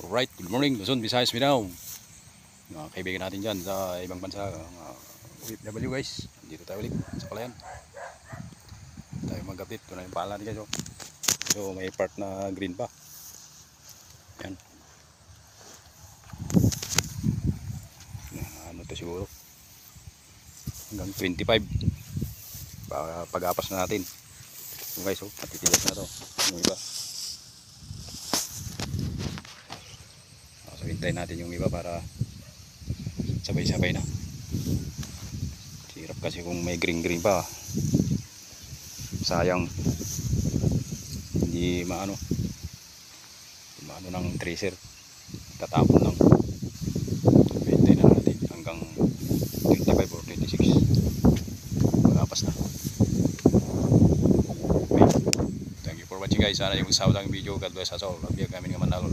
Alright, good morning Luzon, Visayas, Mindanao. Mga kaibigan natin dyan sa ibang bansa, OFW guys. Dito tayo ulit sa Palayan. Tayo mag-update. Ito na yung pala natin guys. So may part na green pa. Yan. Ano to siguro? Hanggang 25. Pag-apas na natin. So guys, matitigas na to. Yung iba. So hintayin natin yung iba para sabay-sabay na. Hirap kasi kung may green pa. Sayang. Hindi maano ng tracer. Tatapon lang. Hintayin na natin hanggang 25 or 26. Pag-apas na. Okay. Thank you for watching guys. Sana yung usaw lang video. God bless us all. Love you kami ng Manalo.